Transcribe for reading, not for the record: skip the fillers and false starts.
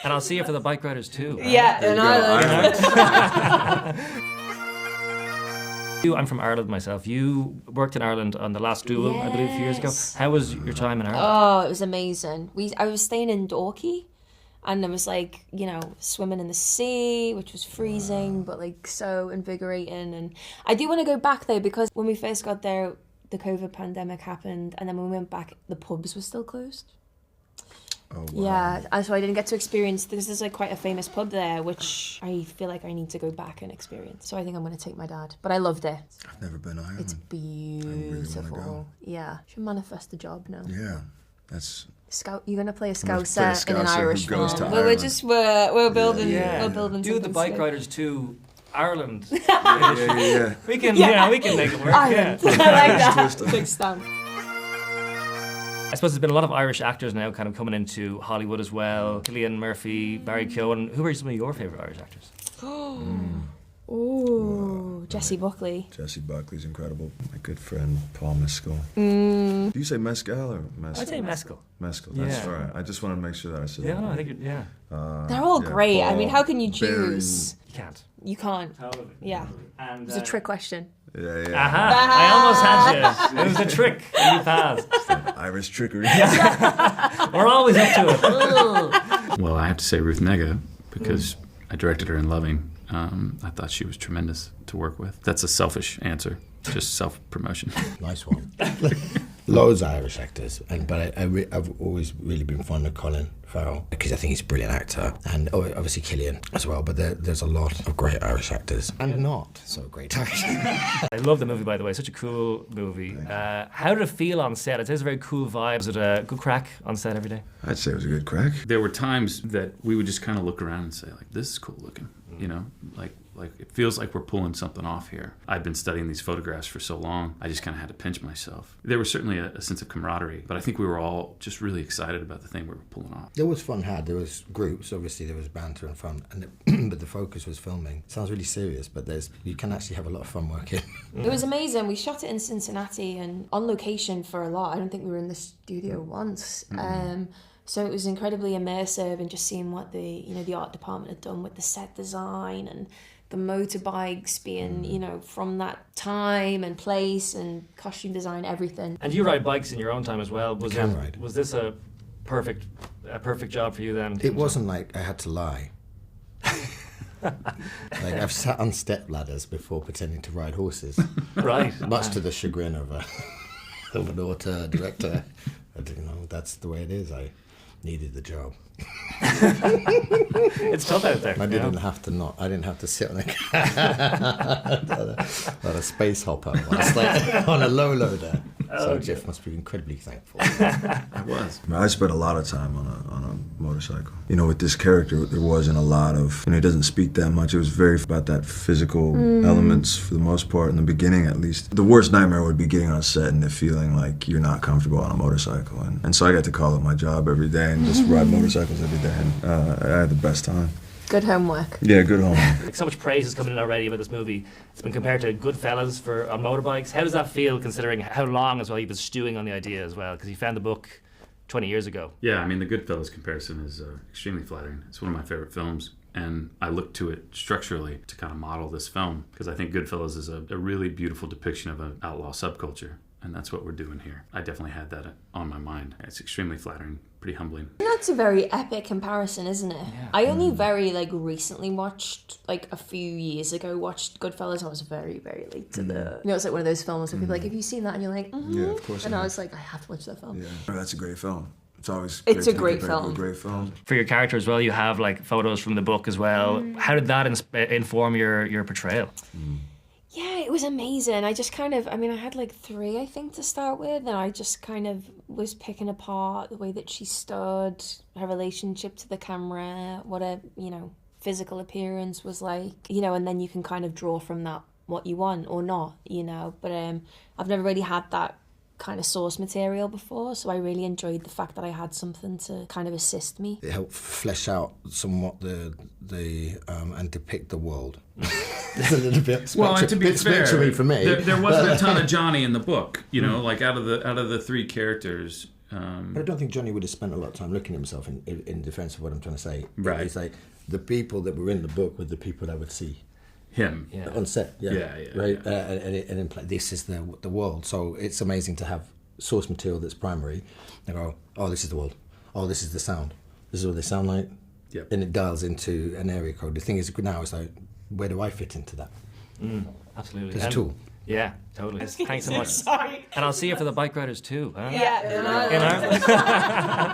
And I'll see you for the Bikeriders too. Yeah, in Ireland. I'm from Ireland myself. You worked in Ireland on The Last Duel, I believe, a few years ago. How was your time in Ireland? Oh, it was amazing. I was staying in Dorky, and I was like, swimming in the sea, which was freezing, but like so invigorating. And I do want to go back though, because when we first got there, the COVID pandemic happened, and then when we went back, the pubs were still closed. Oh, wow. Yeah, and so I didn't get to experience, there's like quite a famous pub there, which I feel like I need to go back and experience. So I think I'm going to take my dad. But I loved it. I've never been to Ireland. It's beautiful. Really go. Yeah. Should manifest the job now. Yeah, that's... You're going to play a Scouser in an who Irish goes to one. Ireland. We're building Yeah. we're building Do the something Bikeriders to Ireland. Yeah. We can make it work. Ireland. Yeah. I like that. Twist. Big stamp. I suppose there's been a lot of Irish actors now kind of coming into Hollywood as well. Cillian Murphy, Barry Keoghan. Who are some of your favourite Irish actors? Ooh, Jessie Buckley. Jesse Buckley's incredible. My good friend Paul Mescal. Do you say Mescal or Mescal? I'd say Mescal. Mescal, that's Yeah. right. I just want to make sure that I said Yeah, that. no, I think They're all yeah, great. I Paul, mean, how can you Barry. choose? you can't. You can't. Totally. Yeah. And, It's a trick question. Yeah. Aha! I almost had you. It was a trick, and you passed. Irish trickery. We're always up to it. Well, I have to say Ruth Negga, because I directed her in Loving. I thought she was tremendous to work with. That's a selfish answer, just self-promotion. Nice one. Loads of Irish actors, but I've always really been fond of Colin Farrell because I think he's a brilliant actor, and obviously Cillian as well. But there's a lot of great Irish actors, and not so great Irish. I love the movie, by the way. Such a cool movie. How did it feel on set? I'd say it's a very cool vibe. Was it a good crack on set every day? I'd say it was a good crack. There were times that we would just kind of look around and say, like, this is cool looking, like it feels like we're pulling something off here. I've been studying these photographs for so long, I just kind of had to pinch myself. There was certainly a sense of camaraderie, but I think we were all just really excited about the thing we were pulling off. There was fun had. There was groups, obviously there was banter and fun, but the focus was filming. Sounds really serious, but you can actually have a lot of fun working. It was amazing. We shot it in Cincinnati and on location for a lot. I don't think we were in the studio once. So it was incredibly immersive, and just seeing what the art department had done with the set design and the motorbikes being, from that time and place, and costume design, everything. And you ride bikes in your own time as well. Ride. Was this a perfect job for you then? It wasn't like I had to lie. Like I've sat on step ladders before pretending to ride horses. Right. Much to the chagrin of an auteur director. That's the way it is. I needed the job. It's tough out there. I didn't have to sit on a space hopper on a low loader. So Jeff must be incredibly thankful. I was. I spent a lot of time on a motorcycle. With this character, there wasn't a lot of, he doesn't speak that much. It was very about that physical elements for the most part, in the beginning at least. The worst nightmare would be getting on a set and feeling like you're not comfortable on a motorcycle. And so I got to call it my job every day and just ride motorcycles every day. And I had the best time. Good homework. Yeah, good homework. Like, so much praise is coming in already about this movie. It's been compared to Goodfellas on motorbikes. How does that feel, considering how long as well you've been stewing on the idea as well? Because you found the book 20 years ago. Yeah, I mean, the Goodfellas comparison is extremely flattering. It's one of my favorite films, and I look to it structurally to kind of model this film, because I think Goodfellas is a really beautiful depiction of an outlaw subculture, and that's what we're doing here. I definitely had that on my mind. It's extremely flattering, pretty humbling. That's a very epic comparison, isn't it? Yeah. I only very recently watched, a few years ago, watched Goodfellas. I was very, very late to the... it's like one of those films where people are like, have you seen that? And you're like, Yeah, of course. And I was like, I have to watch that film. Yeah, that's a great film. It's always It's great a to be great compared to film. a great film. For your character as well, you have photos from the book as well. How did that inform your portrayal? Yeah, it was amazing. I just kind of, I had 3, I think, to start with, and I just kind of was picking apart the way that she stood, her relationship to the camera, what a, physical appearance was like, and then you can kind of draw from that what you want or not, but I've never really had that kind of source material before, so I really enjoyed the fact that I had something to kind of assist me. It helped flesh out somewhat the and depict the world. It's a little bit Well, and to be fair, spectrum for me. there wasn't a ton of Johnny in the book. Like out of the 3 characters, But I don't think Johnny would have spent a lot of time looking at himself in defence of what I'm trying to say. Right. It's like the people that were in the book were the people that would see him. Yeah. on set. Yeah. Right. Yeah. And in play, this is the world. So it's amazing to have source material that's primary. They go, oh, this is the world. Oh, this is the sound. This is what they sound like. Yep. And it dials into an area code. The thing is now is like, where do I fit into that? Absolutely. It's a tool. Yeah, totally. Thanks so much. Sorry. And I'll see you for the Bikeriders too. Huh? Yeah. You know?